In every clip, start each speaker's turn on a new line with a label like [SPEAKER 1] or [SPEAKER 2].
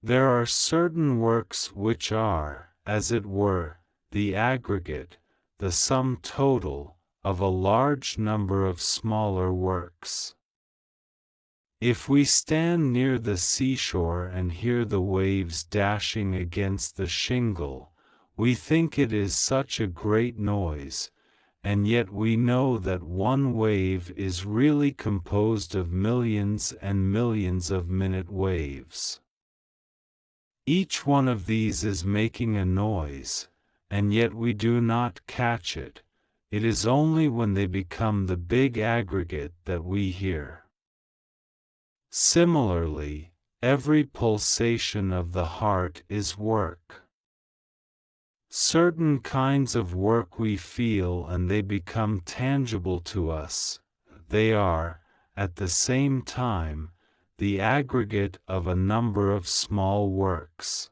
[SPEAKER 1] There are certain works which are, as it were, the aggregate, the sum total, of a large number of smaller works. If we stand near the seashore and hear the waves dashing against the shingle, we think it is such a great noise, and yet we know that one wave is really composed of millions and millions of minute waves. Each one of these is making a noise, and yet we do not catch it. It is only when they become the big aggregate that we hear. Similarly, every pulsation of the heart is work. Certain kinds of work we feel and they become tangible to us. They are, at the same time, the aggregate of a number of small works.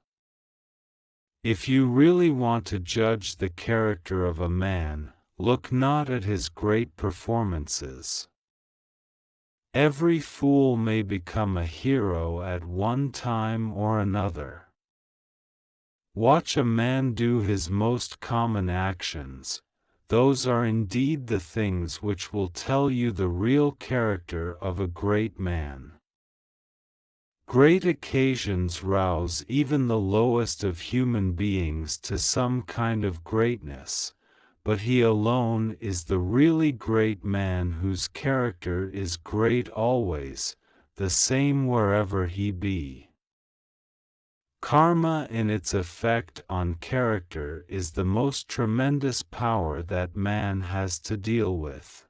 [SPEAKER 1] If you really want to judge the character of a man, look not at his great performances. Every fool may become a hero at one time or another. Watch a man do his most common actions. Those are indeed the things which will tell you the real character of a great man. Great occasions rouse even the lowest of human beings to some kind of greatness, but he alone is the really great man whose character is great always, the same wherever he be. Karma in its effect on character is the most tremendous power that man has to deal with.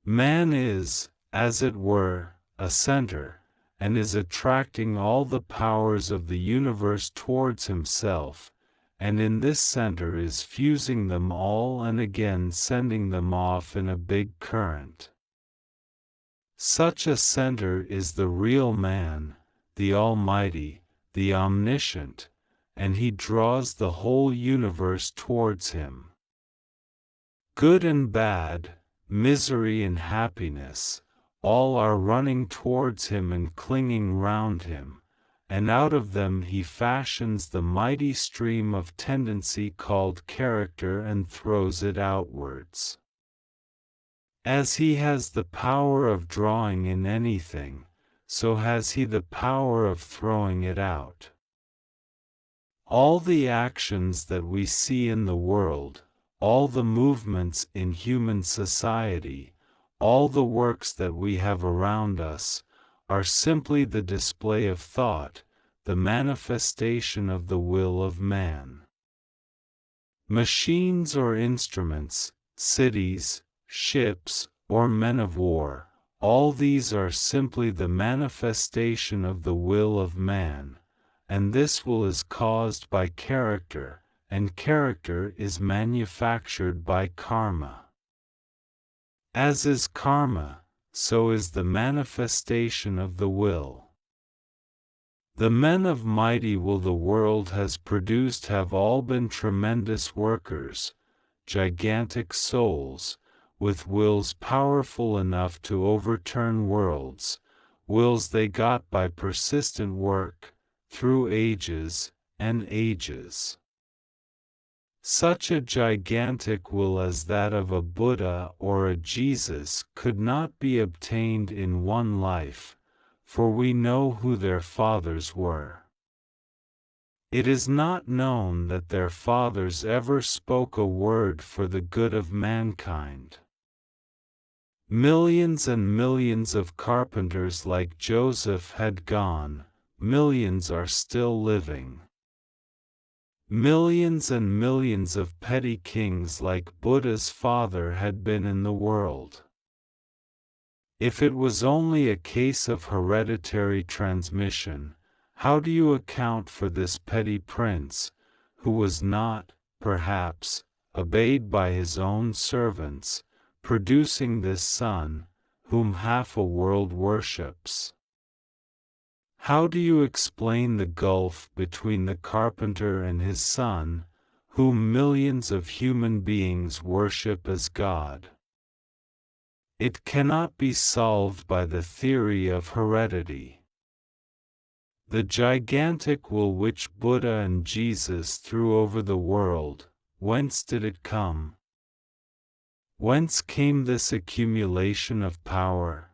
[SPEAKER 1] Man is, as it were, a center, and is attracting all the powers of the universe towards himself, and in this center is fusing them all and again sending them off in a big current. Such a center is the real man, the Almighty, the Omniscient, and he draws the whole universe towards him. Good and bad, misery and happiness, all are running towards him and clinging round him, and out of them he fashions the mighty stream of tendency called character and throws it outwards. As he has the power of drawing in anything, so has he the power of throwing it out. All the actions that we see in the world, all the movements in human society, all the works that we have around us, are simply the display of thought, the manifestation of the will of man. Machines or instruments, cities, ships, or men of war, all these are simply the manifestation of the will of man, and this will is caused by character, and character is manufactured by karma. As is karma, so is the manifestation of the will. The men of mighty will the world has produced have all been tremendous workers, gigantic souls, with wills powerful enough to overturn worlds, wills they got by persistent work, through ages and ages. Such a gigantic will as that of a Buddha or a Jesus could not be obtained in one life, for we know who their fathers were. It is not known that their fathers ever spoke a word for the good of mankind. Millions and millions of carpenters like Joseph had gone, millions are still living. Millions and millions of petty kings like Buddha's father had been in the world. If it was only a case of hereditary transmission, how do you account for this petty prince, who was not, perhaps, obeyed by his own servants, producing this son, whom half a world worships? How do you explain the gulf between the carpenter and his son, whom millions of human beings worship as God? It cannot be solved by the theory of heredity. The gigantic will which Buddha and Jesus threw over the world, whence did it come? Whence came this accumulation of power?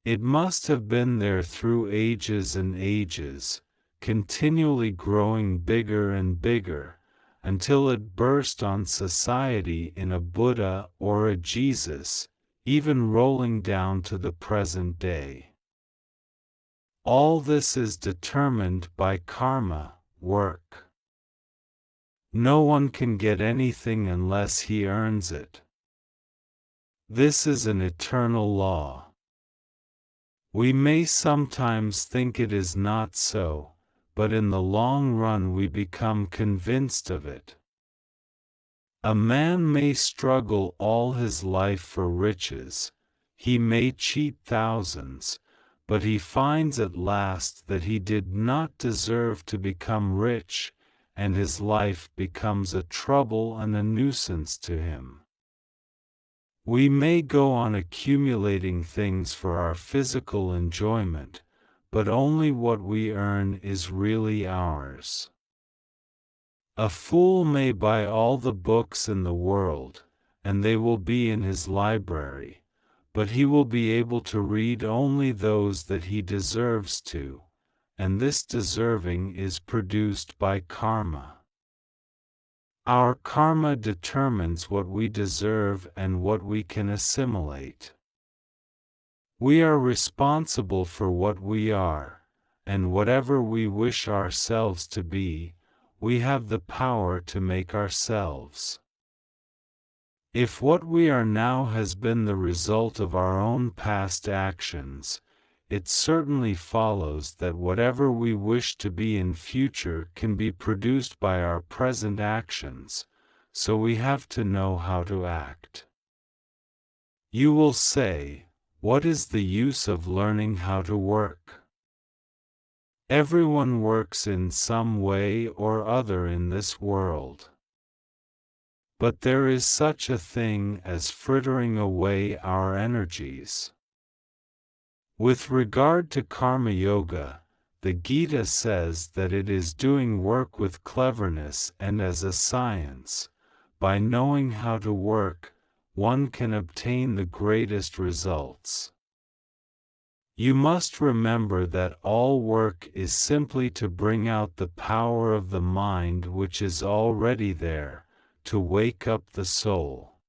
[SPEAKER 1] It must have been there through ages and ages, continually growing bigger and bigger, until it burst on society in a Buddha or a Jesus, even rolling down to the present day. All this is determined by karma, work. No one can get anything unless he earns it. This is an eternal law. We may sometimes think it is not so, but in the long run we become convinced of it. A man may struggle all his life for riches, he may cheat thousands, but he finds at last that he did not deserve to become rich, and his life becomes a trouble and a nuisance to him. We may go on accumulating things for our physical enjoyment, but only what we earn is really ours. A fool may buy all the books in the world, and they will be in his library, but he will be able to read only those that he deserves to, and this deserving is produced by karma. Our karma determines what we deserve and what we can assimilate. We are responsible for what we are, and whatever we wish ourselves to be, we have the power to make ourselves. If what we are now has been the result of our own past actions, it certainly follows that whatever we wish to be in future can be produced by our present actions, so we have to know how to act. You will say, what is the use of learning how to work? Everyone works in some way or other in this world. But there is such a thing as frittering away our energies. With regard to karma yoga, the Gita says that it is doing work with cleverness and as a science. By knowing how to work, one can obtain the greatest results. You must remember that all work is simply to bring out the power of the mind which is already there, to wake up the soul.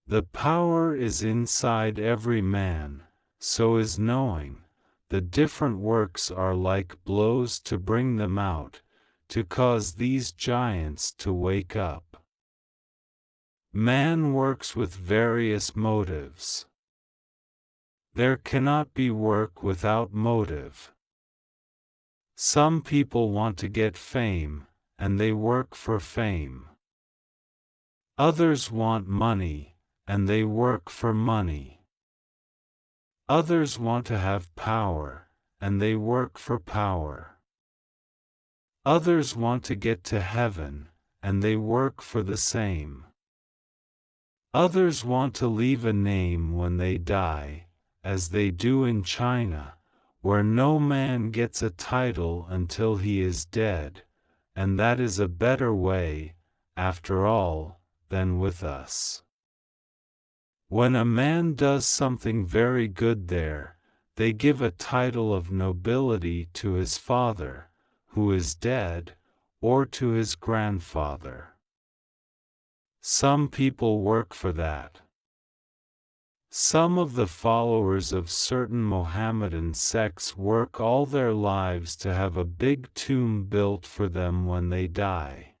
[SPEAKER 1] The power is inside every man, so is knowing. The different works are like blows to bring them out, to cause these giants to wake up. Man works with various motives. There cannot be work without motive. Some people want to get fame, and they work for fame. Others want money, and they work for money. Others want to have power, and they work for power. Others want to get to heaven, and they work for the same. Others want to leave a name when they die, as they do in China, where no man gets a title until he is dead, and that is a better way, after all, than with us. When a man does something very good there, they give a title of nobility to his father, who is dead, or to his grandfather. Some people work for that. Some of the followers of certain Mohammedan sects work all their lives to have a big tomb built for them when they die.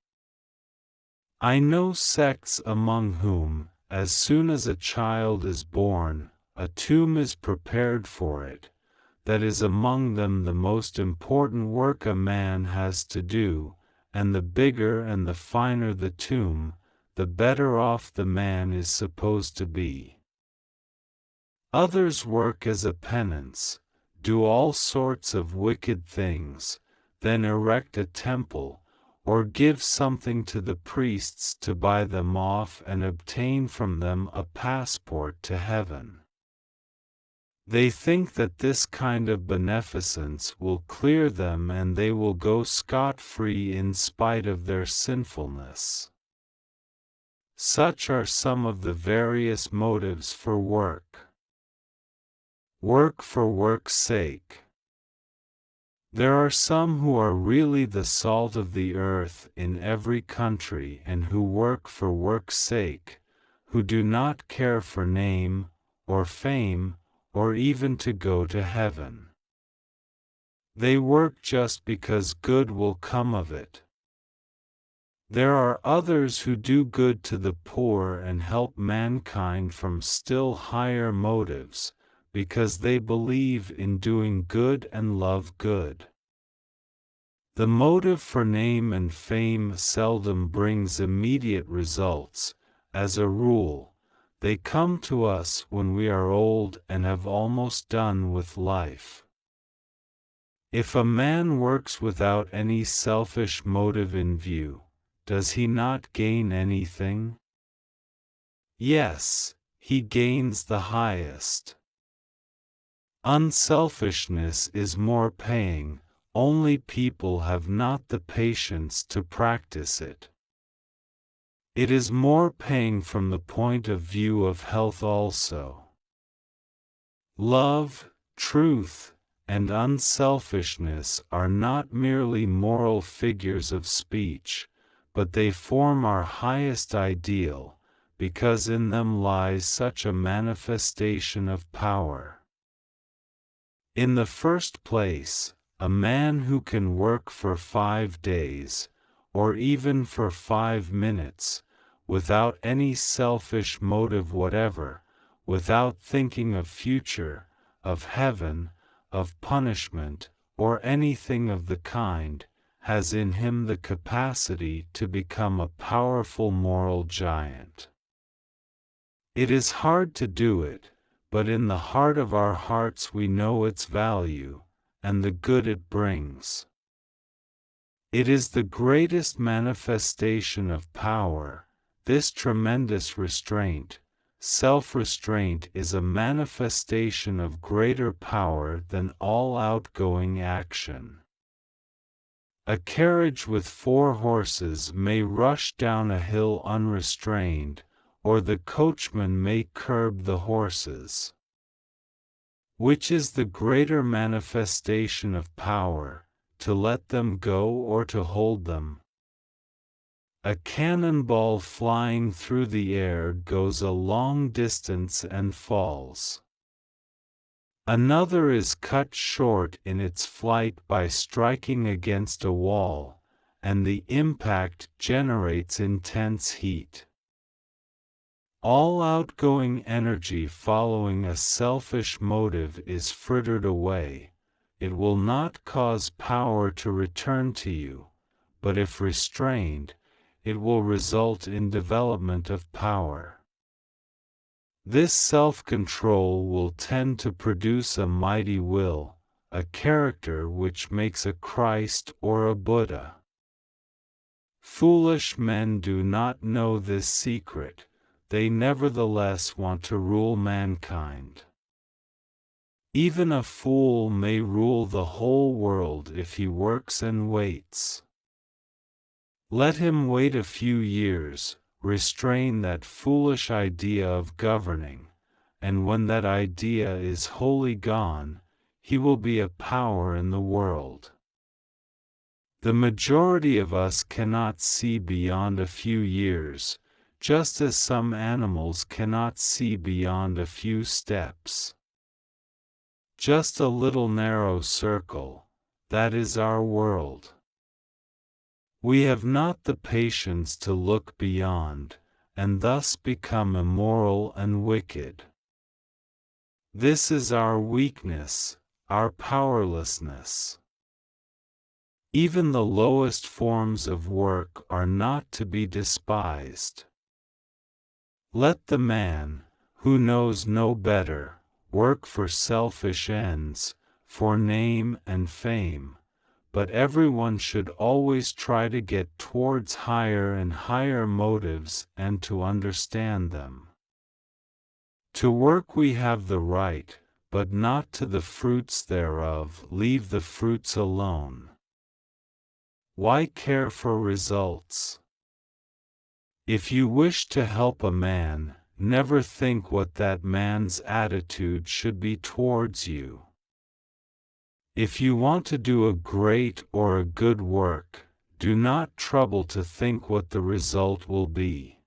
[SPEAKER 1] I know sects among whom, as soon as a child is born, a tomb is prepared for it. That is among them the most important work a man has to do, and the bigger and the finer the tomb, the better off the man is supposed to be. Others work as a penance, do all sorts of wicked things, then erect a temple, or give something to the priests to buy them off and obtain from them a passport to heaven. They think that this kind of beneficence will clear them and they will go scot-free in spite of their sinfulness. Such are some of the various motives for work. Work for work's sake. There are some who are really the salt of the earth in every country and who work for work's sake, who do not care for name, or fame, or even to go to heaven. They work just because good will come of it. There are others who do good to the poor and help mankind from still higher motives, because they believe in doing good and love good. The motive for name and fame seldom brings immediate results. As a rule, they come to us when we are old and have almost done with life. If a man works without any selfish motive in view, does he not gain anything? Yes, he gains the highest. Unselfishness is more paying, only people have not the patience to practice it. It is more paying from the point of view of health also. Love, truth, and unselfishness are not merely moral figures of speech, but they form our highest ideal, because in them lies such a manifestation of power. In the first place, a man who can work for 5 days, or even for 5 minutes, without any selfish motive whatever, without thinking of future, of heaven, of punishment, or anything of the kind, has in him the capacity to become a powerful moral giant. It is hard to do it, but in the heart of our hearts we know its value, and the good it brings. It is the greatest manifestation of power, this tremendous restraint. Self-restraint is a manifestation of greater power than all outgoing action. A carriage with 4 horses may rush down a hill unrestrained, or the coachman may curb the horses. Which is the greater manifestation of power, to let them go or to hold them? A cannonball flying through the air goes a long distance and falls. Another is cut short in its flight by striking against a wall, and the impact generates intense heat. All outgoing energy following a selfish motive is frittered away. It will not cause power to return to you, but if restrained, it will result in development of power. This self-control will tend to produce a mighty will, a character which makes a Christ or a Buddha. Foolish men do not know this secret. They nevertheless want to rule mankind. Even a fool may rule the whole world if he works and waits. Let him wait a few years, restrain that foolish idea of governing, and when that idea is wholly gone, he will be a power in the world. The majority of us cannot see beyond a few years, just as some animals cannot see beyond a few steps. Just a little narrow circle, that is our world. We have not the patience to look beyond, and thus become immoral and wicked. This is our weakness, our powerlessness. Even the lowest forms of work are not to be despised. Let the man, who knows no better, work for selfish ends, for name and fame, but everyone should always try to get towards higher and higher motives and to understand them. To work we have the right, but not to the fruits thereof. Leave the fruits alone. Why care for results? If you wish to help a man, never think what that man's attitude should be towards you. If you want to do a great or a good work, do not trouble to think what the result will be.